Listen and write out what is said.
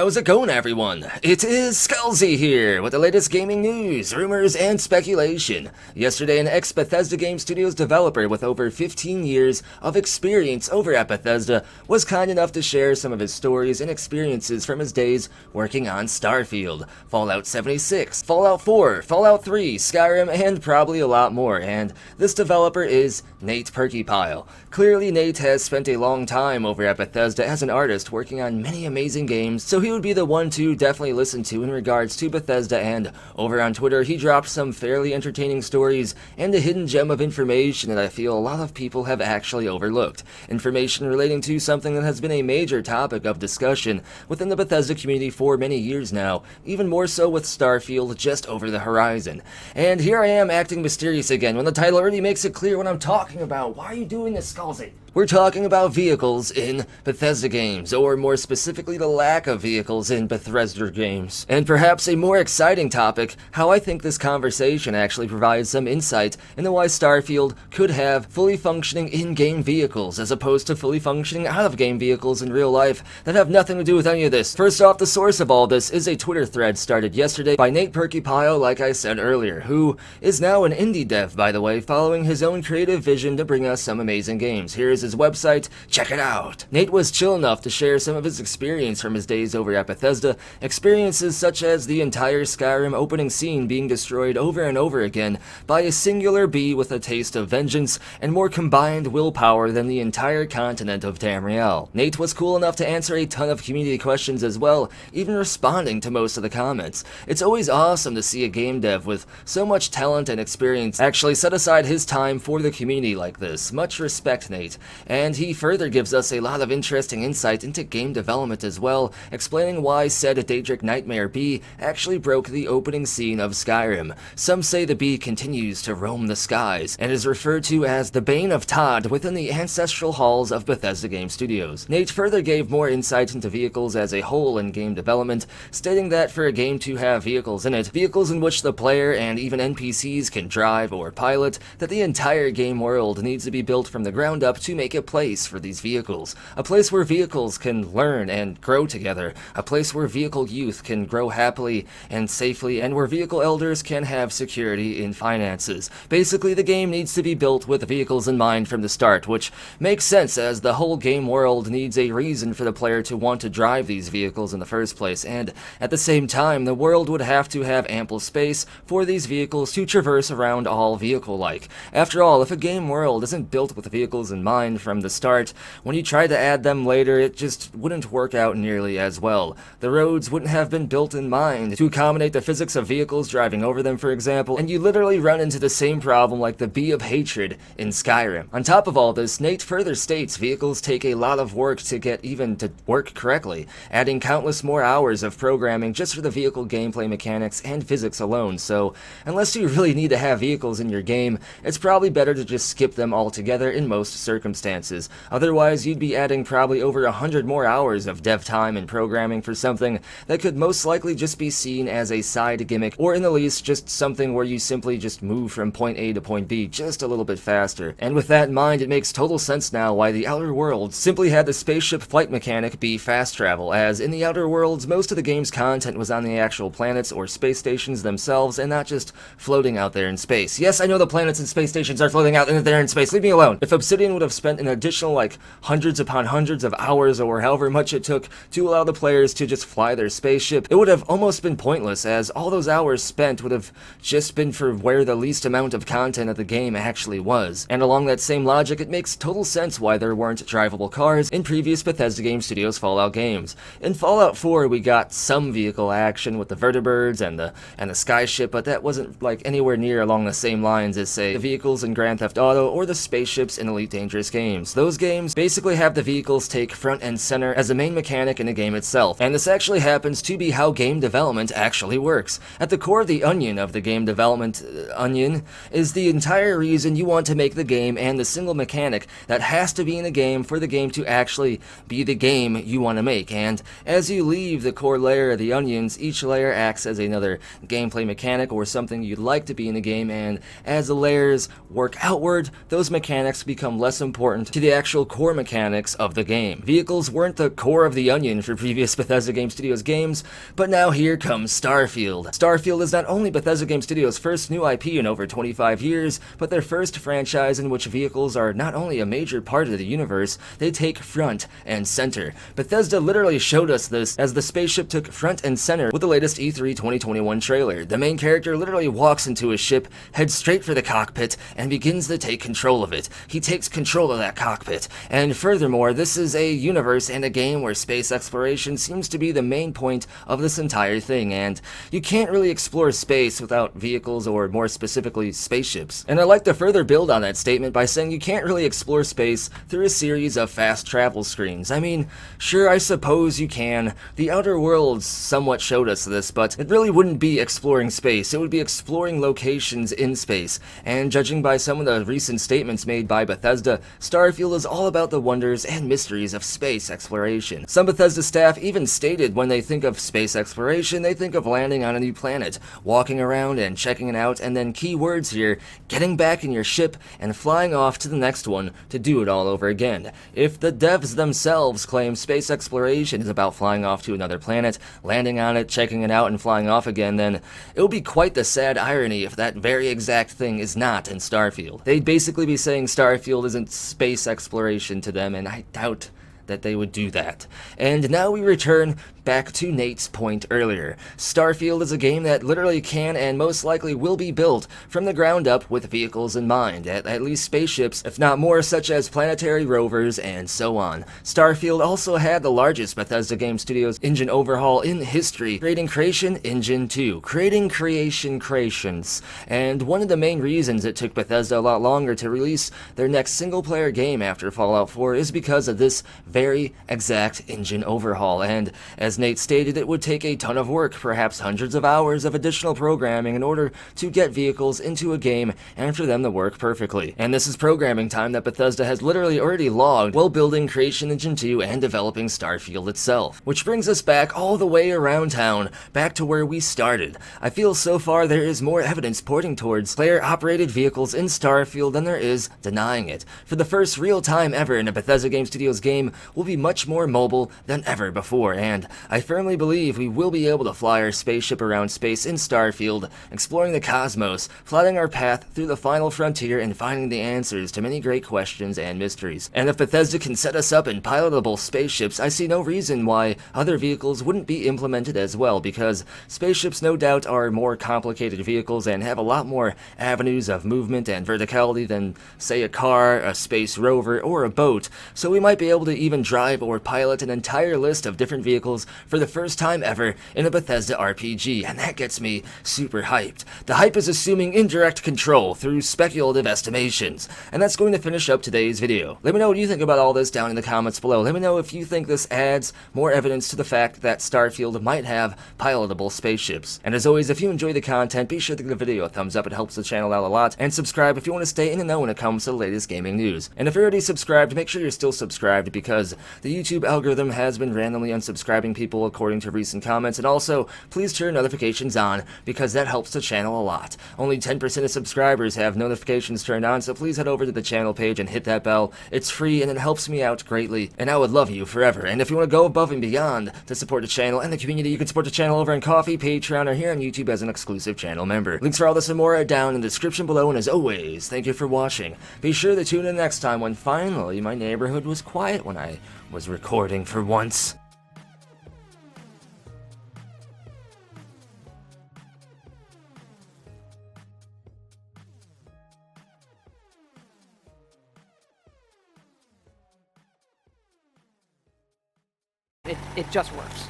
How's it going, everyone? It is Skullzi here with the latest gaming news, rumors, and speculation. Yesterday, an ex-Bethesda Game Studios developer with over 15 years of experience over at Bethesda was kind enough to share some of his stories and experiences from his days working on Starfield, Fallout 76, Fallout 4, Fallout 3, Skyrim, and probably a lot more. And this developer is Nate Perkypile. Clearly, Nate has spent a long time over at Bethesda as an artist working on many amazing games, so he would be the one to definitely listen to in regards to Bethesda. And over on Twitter, he dropped some fairly entertaining stories and a hidden gem of information that I feel a lot of people have actually overlooked. Information relating to something that has been a major topic of discussion within the Bethesda community for many years now, even more so with Starfield just over the horizon. And here I am acting mysterious again when the title already makes it clear what I'm talking about. Why are you doing this, Skullzi? We're talking about vehicles in Bethesda games, or more specifically the lack of vehicles in Bethesda games. And perhaps a more exciting topic, how I think this conversation actually provides some insight into why Starfield could have fully functioning in-game vehicles as opposed to fully functioning out-of-game vehicles in real life that have nothing to do with any of this. First off, the source of all this is a Twitter thread started yesterday by Nate Perkypile, like I said earlier, who is now an indie dev, by the way, following his own creative vision to bring us some amazing games. Here's his website, check it out. Nate was chill enough to share some of his experience from his days over at Bethesda, experiences such as the entire Skyrim opening scene being destroyed over and over again by a singular bee with a taste of vengeance and more combined willpower than the entire continent of Tamriel. Nate was cool enough to answer a ton of community questions as well, even responding to most of the comments. It's always awesome to see a game dev with so much talent and experience actually set aside his time for the community like this. Much respect, Nate. And he further gives us a lot of interesting insight into game development as well, explaining why said Daedric Nightmare bee actually broke the opening scene of Skyrim. Some say the bee continues to roam the skies, and is referred to as the Bane of Todd within the ancestral halls of Bethesda Game Studios. Nate further gave more insight into vehicles as a whole in game development, stating that for a game to have vehicles in it, vehicles in which the player and even NPCs can drive or pilot, that the entire game world needs to be built from the ground up to make a place for these vehicles. A place where vehicles can learn and grow together. A place where vehicle youth can grow happily and safely, and where vehicle elders can have security in finances. Basically, the game needs to be built with vehicles in mind from the start, which makes sense as the whole game world needs a reason for the player to want to drive these vehicles in the first place, and at the same time, the world would have to have ample space for these vehicles to traverse around all vehicle-like. After all, if a game world isn't built with vehicles in mind from the start, when you try to add them later, it just wouldn't work out nearly as well. The roads wouldn't have been built in mind to accommodate the physics of vehicles driving over them, for example, and you literally run into the same problem like the Bee of Hatred in Skyrim. On top of all this, Nate further states vehicles take a lot of work to get even to work correctly, adding countless more hours of programming just for the vehicle gameplay mechanics and physics alone, so unless you really need to have vehicles in your game, it's probably better to just skip them altogether in most circumstances. Otherwise, you'd be adding probably over 100 more hours of dev time and programming for something that could most likely just be seen as a side gimmick, or in the least, just something where you simply just move from point A to point B just a little bit faster. And with that in mind, it makes total sense now why the Outer Worlds simply had the spaceship flight mechanic be fast travel, as in the Outer Worlds, most of the game's content was on the actual planets or space stations themselves, and not just floating out there in space. Yes, I know the planets and space stations are floating out there in space, leave me alone. If Obsidian would have spent an additional like hundreds upon hundreds of hours or however much it took to allow the players to just fly their spaceship, it would have almost been pointless, as all those hours spent would have just been for where the least amount of content of the game actually was. And along that same logic, it makes total sense why there weren't drivable cars in previous Bethesda Game Studios Fallout games. In Fallout 4, we got some vehicle action with the vertibirds and the skyship, but that wasn't like anywhere near along the same lines as, say, the vehicles in Grand Theft Auto or the spaceships in Elite Dangerous games. Those games basically have the vehicles take front and center as a main mechanic in the game itself, and this actually happens to be how game development actually works. At the core of the onion of the game development onion is the entire reason you want to make the game and the single mechanic that has to be in the game for the game to actually be the game you want to make. And as you leave the core layer of the onions, each layer acts as another gameplay mechanic or something you'd like to be in the game, and as the layers work outward, those mechanics become less important important to the actual core mechanics of the game. Vehicles weren't the core of the onion for previous Bethesda Game Studios games, but now here comes Starfield. Starfield is not only Bethesda Game Studios' first new IP in over 25 years, but their first franchise in which vehicles are not only a major part of the universe, they take front and center. Bethesda literally showed us this as the spaceship took front and center with the latest E3 2021 trailer. The main character literally walks into a ship, heads straight for the cockpit, and begins to take control of it. He takes control of that cockpit. And furthermore, this is a universe and a game where space exploration seems to be the main point of this entire thing, and you can't really explore space without vehicles, or more specifically, spaceships. And I'd like to further build on that statement by saying you can't really explore space through a series of fast travel screens. I mean, sure, I suppose you can. The Outer Worlds somewhat showed us this, but it really wouldn't be exploring space. It would be exploring locations in space. And judging by some of the recent statements made by Bethesda, Starfield is all about the wonders and mysteries of space exploration. Some Bethesda staff even stated when they think of space exploration, they think of landing on a new planet, walking around and checking it out, and then key words here, getting back in your ship and flying off to the next one to do it all over again. If the devs themselves claim space exploration is about flying off to another planet, landing on it, checking it out, and flying off again, then it would be quite the sad irony if that very exact thing is not in Starfield. They'd basically be saying Starfield isn't space exploration to them, and I doubt that they would do that. And now we return back to Nate's point earlier. Starfield is a game that literally can and most likely will be built from the ground up with vehicles in mind, at least spaceships, if not more, such as planetary rovers and so on. Starfield also had the largest Bethesda Game Studios engine overhaul in history, creating Creation Engine 2, creating creations. And one of the main reasons it took Bethesda a lot longer to release their next single-player game after Fallout 4 is because of this very exact engine overhaul. And as Nate stated, it would take a ton of work, perhaps hundreds of hours of additional programming in order to get vehicles into a game and for them to work perfectly. And this is programming time that Bethesda has literally already logged while building Creation Engine 2 and developing Starfield itself. Which brings us back all the way around town, back to where we started. I feel so far there is more evidence pointing towards player-operated vehicles in Starfield than there is denying it. For the first real time ever in a Bethesda Game Studios game, will be much more mobile than ever before, and I firmly believe we will be able to fly our spaceship around space in Starfield, exploring the cosmos, plotting our path through the final frontier, and finding the answers to many great questions and mysteries. And if Bethesda can set us up in pilotable spaceships, I see no reason why other vehicles wouldn't be implemented as well, because spaceships no doubt are more complicated vehicles and have a lot more avenues of movement and verticality than, say, a car, a space rover, or a boat, so we might be able to even drive or pilot an entire list of different vehicles for the first time ever in a Bethesda RPG, and that gets me super hyped. The hype is assuming indirect control through speculative estimations, and that's going to finish up today's video. Let me know what you think about all this down in the comments below. Let me know if you think this adds more evidence to the fact that Starfield might have pilotable spaceships. And as always, if you enjoy the content, be sure to give the video a thumbs up, it helps the channel out a lot, and subscribe if you want to stay in the know when it comes to the latest gaming news. And if you're already subscribed, make sure you're still subscribed, because the YouTube algorithm has been randomly unsubscribing people according to recent comments, and also please turn notifications on because that helps the channel a lot. Only 10% of subscribers have notifications turned on, so please head over to the channel page and hit that bell. It's free and it helps me out greatly, and I would love you forever. And if you want to go above and beyond to support the channel and the community, you can support the channel over on Ko-fi, Patreon, or here on YouTube as an exclusive channel member. Links for all this and more are down in the description below, and as always, thank you for watching. Be sure to tune in next time when finally my neighborhood was quiet when I was recording for once. It just works.